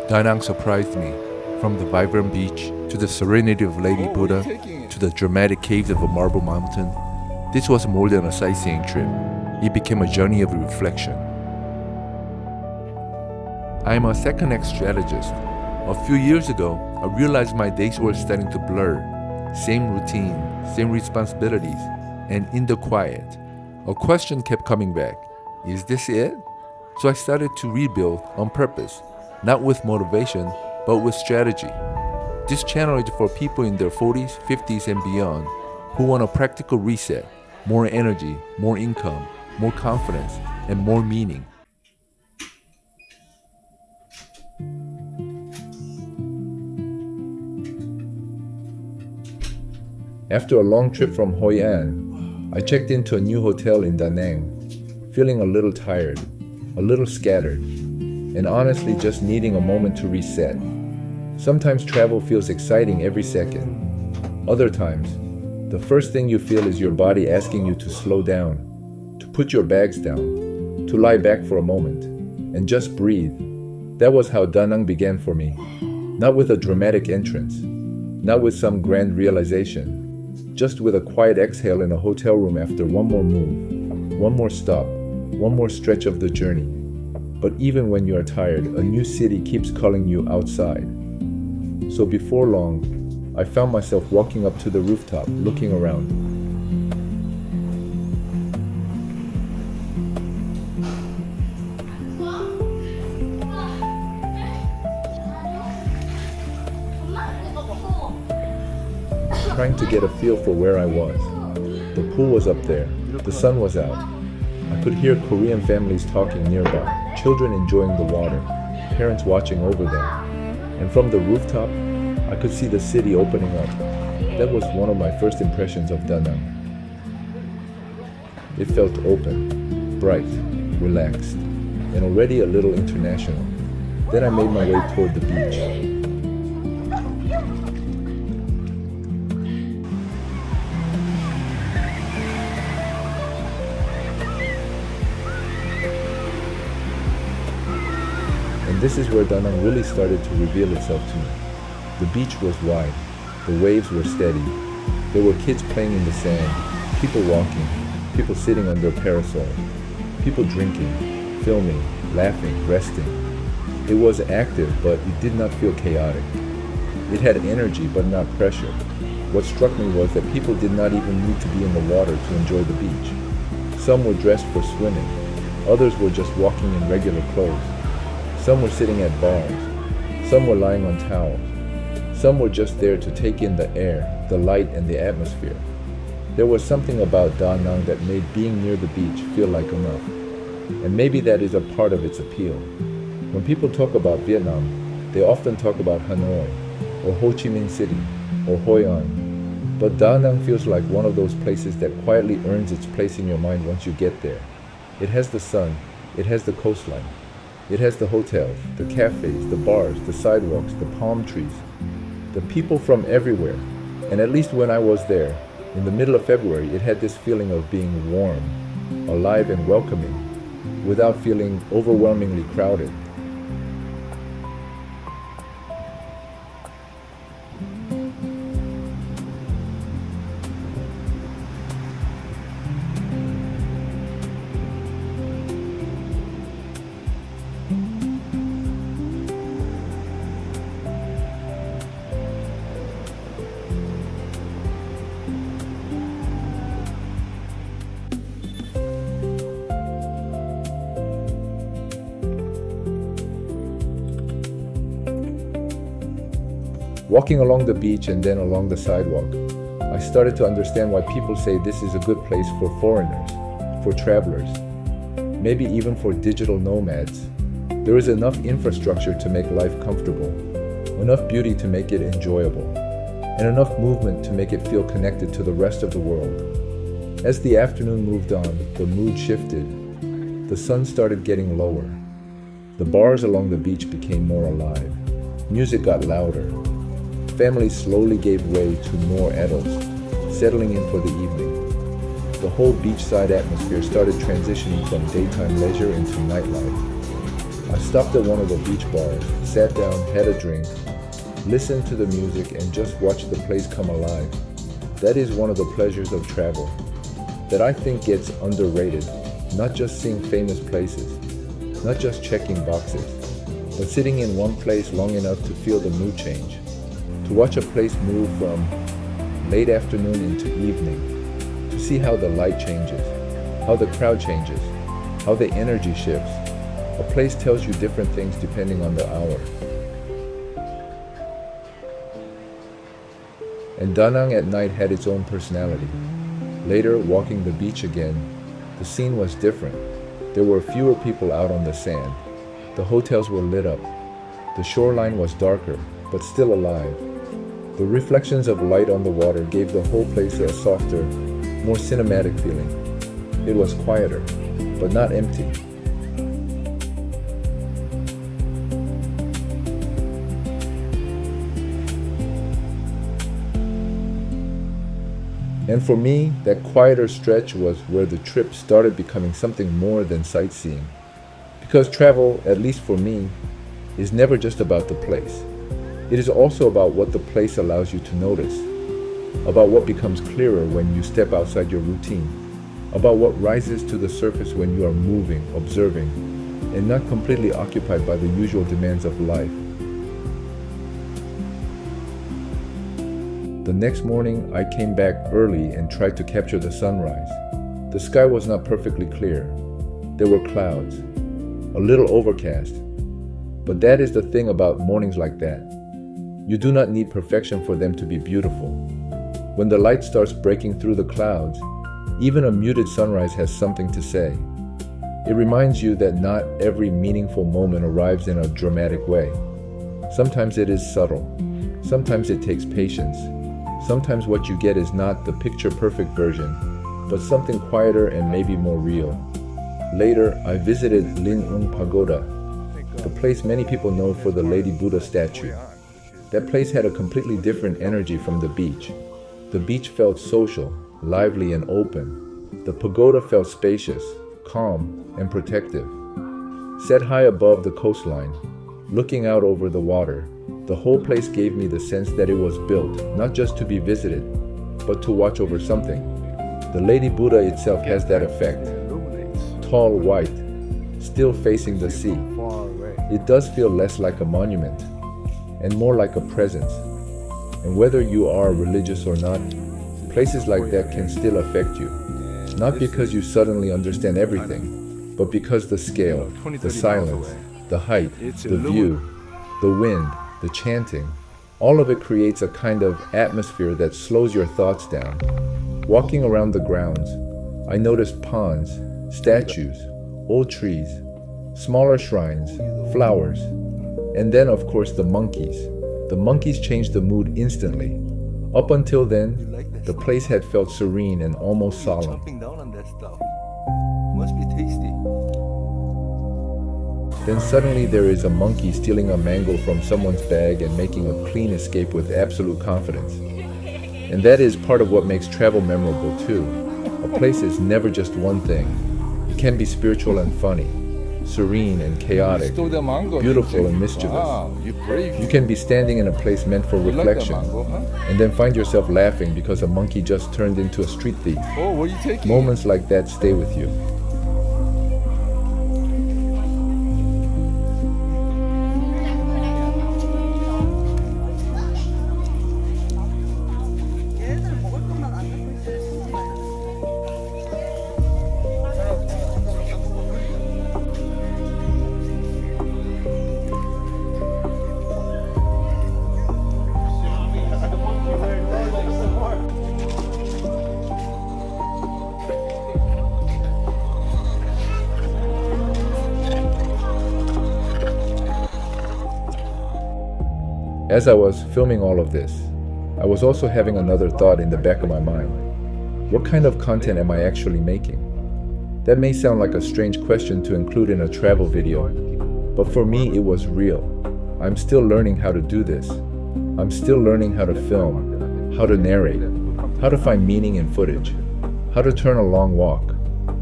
Da Nang surprised me. From the vibrant beach, to the serenity of Lady Buddha, to the dramatic caves of a marble mountain, this was more than a sightseeing trip. It became a journey of reflection. I am a second-act strategist. A few years ago, I realized my days were starting to blur. Same routine, same responsibilities, and in the quiet, a question kept coming back. Is this it? So I started to rebuild on purpose, not with motivation, but with strategy. This channel is for people in their 40s, 50s, and beyond who want a practical reset, more energy, more income, more confidence, and more meaning. After a long trip from Hoi An, I checked into a new hotel in Da Nang, feeling a little tired, a little scattered, and honestly just needing a moment to reset. Sometimes travel feels exciting every second. Other times, the first thing you feel is your body asking you to slow down, to put your bags down, to lie back for a moment, and just breathe. That was how Da Nang began for me. Not with a dramatic entrance, not with some grand realization, just with a quiet exhale in a hotel room after one more move, one more stop, one more stretch of the journey. But even when you are tired, a new city keeps calling you outside. So before long, I found myself walking up to the rooftop, looking around. Trying to get a feel for where I was. The pool was up there, the sun was out. I could hear Korean families talking nearby, children enjoying the water, parents watching over them. And from the rooftop, I could see the city opening up. That was one of my first impressions of Da Nang. It felt open, bright, relaxed, and already a little international. Then I made my way toward the beach. And this is where Da Nang really started to reveal itself to me. The beach was wide, the waves were steady. There were kids playing in the sand, people walking, people sitting under parasols, people drinking, filming, laughing, resting. It was active, but it did not feel chaotic. It had energy, but not pressure. What struck me was that people did not even need to be in the water to enjoy the beach. Some were dressed for swimming, others were just walking in regular clothes. Some were sitting at bars, some were lying on towels, some were just there to take in the air, the light, and the atmosphere. There was something about Da Nang that made being near the beach feel like enough. And maybe that is a part of its appeal. When people talk about Vietnam, they often talk about Hanoi, or Ho Chi Minh City, or Hoi An. But Da Nang feels like one of those places that quietly earns its place in your mind once you get there. It has the sun, it has the coastline. It has the hotels, the cafes, the bars, the sidewalks, the palm trees, the people from everywhere. And at least when I was there, in the middle of February, it had this feeling of being warm, alive and welcoming, without feeling overwhelmingly crowded. Walking along the beach and then along the sidewalk, I started to understand why people say this is a good place for foreigners, for travelers, maybe even for digital nomads. There is enough infrastructure to make life comfortable, enough beauty to make it enjoyable, and enough movement to make it feel connected to the rest of the world. As the afternoon moved on, the mood shifted. The sun started getting lower. The bars along the beach became more alive. Music got louder. Families slowly gave way to more adults, settling in for the evening. The whole beachside atmosphere started transitioning from daytime leisure into nightlife. I stopped at one of the beach bars, sat down, had a drink, listened to the music, and just watched the place come alive. That is one of the pleasures of travel that I think gets underrated. Not just seeing famous places, not just checking boxes, but sitting in one place long enough to feel the mood change. To watch a place move from late afternoon into evening, to see how the light changes, how the crowd changes, how the energy shifts. A place tells you different things depending on the hour. And Da Nang at night had its own personality. Later, walking the beach again, the scene was different. There were fewer people out on the sand. The hotels were lit up. The shoreline was darker, but still alive. The reflections of light on the water gave the whole place a softer, more cinematic feeling. It was quieter, but not empty. And for me, that quieter stretch was where the trip started becoming something more than sightseeing. Because travel, at least for me, is never just about the place. It is also about what the place allows you to notice, about what becomes clearer when you step outside your routine, about what rises to the surface when you are moving, observing, and not completely occupied by the usual demands of life. The next morning, I came back early and tried to capture the sunrise. The sky was not perfectly clear. There were clouds, a little overcast. But that is the thing about mornings like that. You do not need perfection for them to be beautiful. When the light starts breaking through the clouds, even a muted sunrise has something to say. It reminds you that not every meaningful moment arrives in a dramatic way. Sometimes it is subtle. Sometimes it takes patience. Sometimes what you get is not the picture-perfect version, but something quieter and maybe more real. Later, I visited Linh Ung Pagoda, the place many people know for the Lady Buddha statue. That place had a completely different energy from the beach. The beach felt social, lively, and open. The pagoda felt spacious, calm, and protective. Set high above the coastline, looking out over the water, the whole place gave me the sense that it was built not just to be visited, but to watch over something. The Lady Buddha itself has that effect. Tall, white, still facing the sea. It does feel less like a monument and more like a presence. And whether you are religious or not, places like that can still affect you. Not because you suddenly understand everything, but because the scale, the silence, the height, the view, the wind, the chanting, all of it creates a kind of atmosphere that slows your thoughts down. Walking around the grounds, I noticed ponds, statues, old trees, smaller shrines, flowers, and then of course the monkeys. The monkeys changed the mood instantly. Up until then, the place had felt serene and almost solemn. Jumping down on that stuff. Must be tasty. Then suddenly there is a monkey stealing a mango from someone's bag and making a clean escape with absolute confidence. And that is part of what makes travel memorable too. A place is never just one thing. It can be spiritual and funny, serene and chaotic, beautiful and mischievous. Wow, you brave. You can be standing in a place meant for reflection, and then find yourself laughing because a monkey just turned into a street thief. Oh, what are you taking? Moments like that stay with you. As I was filming all of this, I was also having another thought in the back of my mind. What kind of content am I actually making? That may sound like a strange question to include in a travel video, but for me it was real. I'm still learning how to do this. I'm still learning how to film, how to narrate, how to find meaning in footage, how to turn a long walk,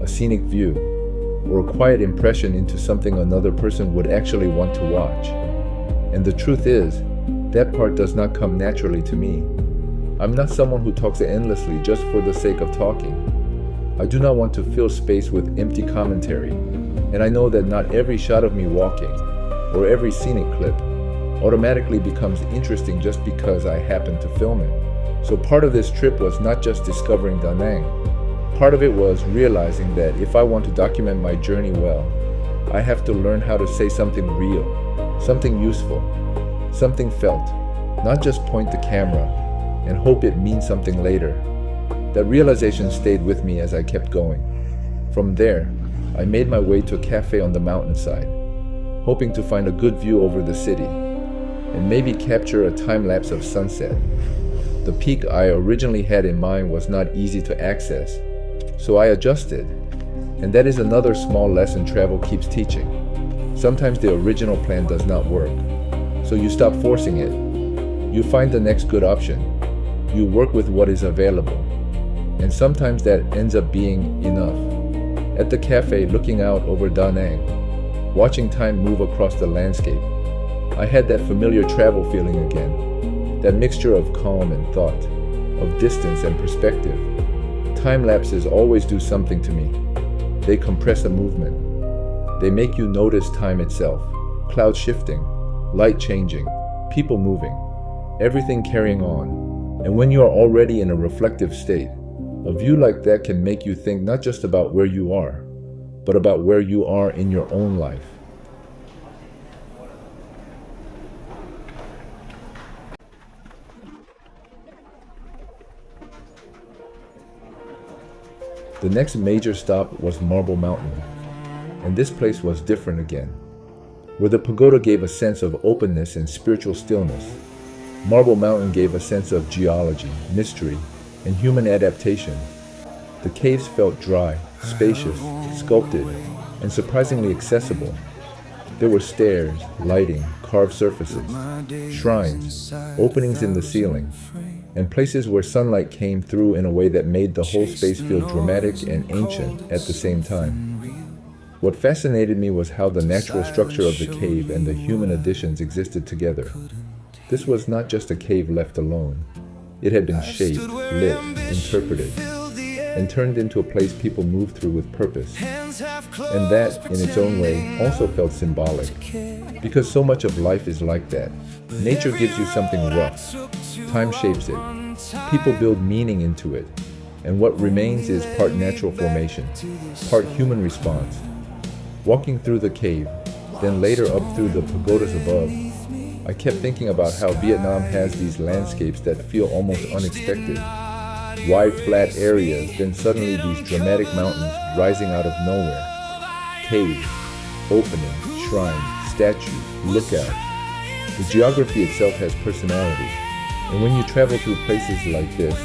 a scenic view, or a quiet impression into something another person would actually want to watch. And the truth is, that part does not come naturally to me. I'm not someone who talks endlessly just for the sake of talking. I do not want to fill space with empty commentary, and I know that not every shot of me walking, or every scenic clip, automatically becomes interesting just because I happen to film it. So part of this trip was not just discovering Da Nang. Part of it was realizing that if I want to document my journey well, I have to learn how to say something real, something useful, something felt, not just point the camera and hope it means something later. That realization stayed with me as I kept going. From there, I made my way to a cafe on the mountainside, hoping to find a good view over the city, and maybe capture a time-lapse of sunset. The peak I originally had in mind was not easy to access, so I adjusted. And that is another small lesson travel keeps teaching. Sometimes the original plan does not work, so you stop forcing it. You find the next good option. You work with what is available. And sometimes that ends up being enough. At the cafe, looking out over Da Nang, watching time move across the landscape, I had that familiar travel feeling again. That mixture of calm and thought, of distance and perspective. Time lapses always do something to me. They compress a movement. They make you notice time itself, cloud shifting, light changing, people moving, everything carrying on. And when you are already in a reflective state, a view like that can make you think not just about where you are, but about where you are in your own life. The next major stop was Marble Mountain, and this place was different again. Where the pagoda gave a sense of openness and spiritual stillness, Marble Mountain gave a sense of geology, mystery, and human adaptation. The caves felt dry, spacious, sculpted, and surprisingly accessible. There were stairs, lighting, carved surfaces, shrines, openings in the ceiling, and places where sunlight came through in a way that made the whole space feel dramatic and ancient at the same time. What fascinated me was how the natural structure of the cave and the human additions existed together. This was not just a cave left alone. It had been shaped, lit, interpreted, and turned into a place people moved through with purpose. And that, in its own way, also felt symbolic. Because so much of life is like that. Nature gives you something rough. Time shapes it. People build meaning into it. And what remains is part natural formation, part human response. Walking through the cave, then later up through the pagodas above, I kept thinking about how Vietnam has these landscapes that feel almost unexpected. Wide, flat areas, then suddenly these dramatic mountains rising out of nowhere. Caves, openings, shrines, statues, lookouts. The geography itself has personality. And when you travel through places like this,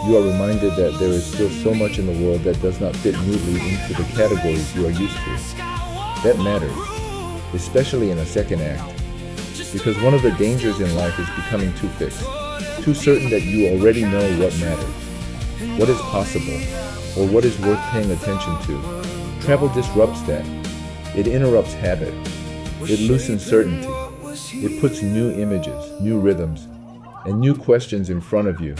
you are reminded that there is still so much in the world that does not fit neatly into the categories you are used to. That matters, especially in a second act. Because one of the dangers in life is becoming too fixed, too certain that you already know what matters, what is possible, or what is worth paying attention to. Travel disrupts that. It interrupts habit. It loosens certainty. It puts new images, new rhythms, and new questions in front of you.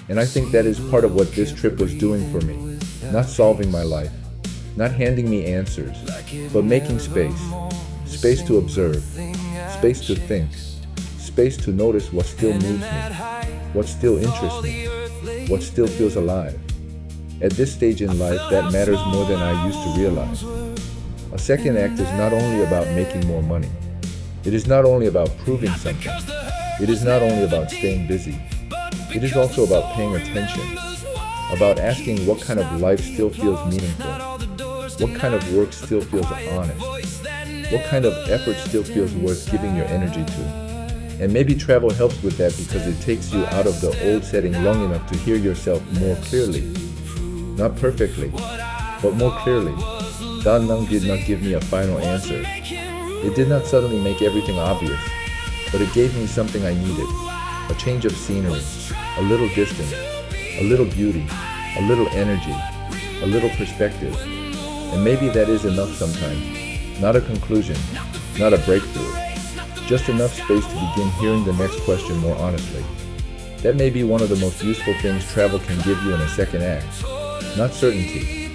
And I think that is part of what this trip was doing for me. Not solving my life, not handing me answers, but making space. Space to observe, space to think, space to notice what still moves me, what still interests me, what still feels alive. At this stage in life, that matters more than I used to realize. A second act is not only about making more money. It is not only about proving something. It is not only about staying busy. It is also about paying attention, about asking what kind of life still feels meaningful, what kind of work still feels honest, what kind of effort still feels worth giving your energy to. And maybe travel helps with that because it takes you out of the old setting long enough to hear yourself more clearly. Not perfectly, but more clearly. Da Nang did not give me a final answer. It did not suddenly make everything obvious, but it gave me something I needed. A change of scenery, a little distance, a little beauty, a little energy, a little perspective. And maybe that is enough sometimes. Not a conclusion, not a breakthrough. Just enough space to begin hearing the next question more honestly. That may be one of the most useful things travel can give you in a second act. Not certainty.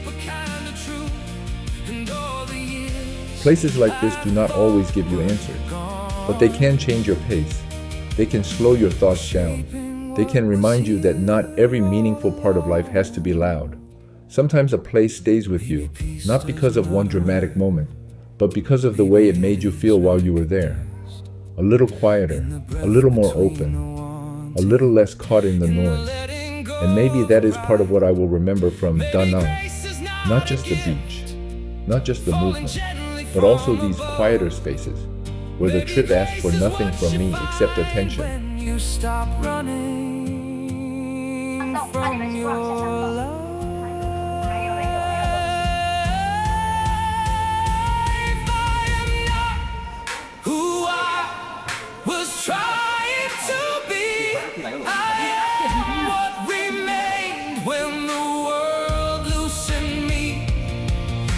Places like this do not always give you answers, but they can change your pace. They can slow your thoughts down. They can remind you that not every meaningful part of life has to be loud. Sometimes a place stays with you, not because of one dramatic moment, but because of the way it made you feel while you were there. A little quieter, a little more open, a little less caught in the noise. And maybe that is part of what I will remember from Da Nang. Not just the beach, not just the movement, but also these quieter spaces, where the trip asked for nothing from me except attention. You stop running from your life. I am not who I was trying to be. I am what remained when the world loosened me.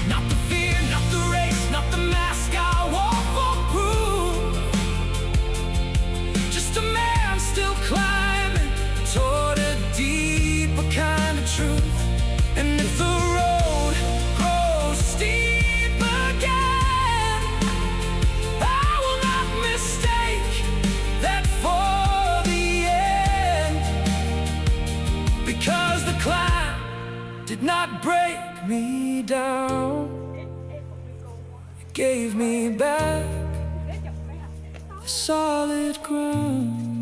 Not the fear, not the race, not the mask I wore for proof. Just a man still climbing toward a deeper kind of truth. And if the road grows steep again, I will not mistake that for the end. Because the climb did not break me down, it gave me back the solid ground.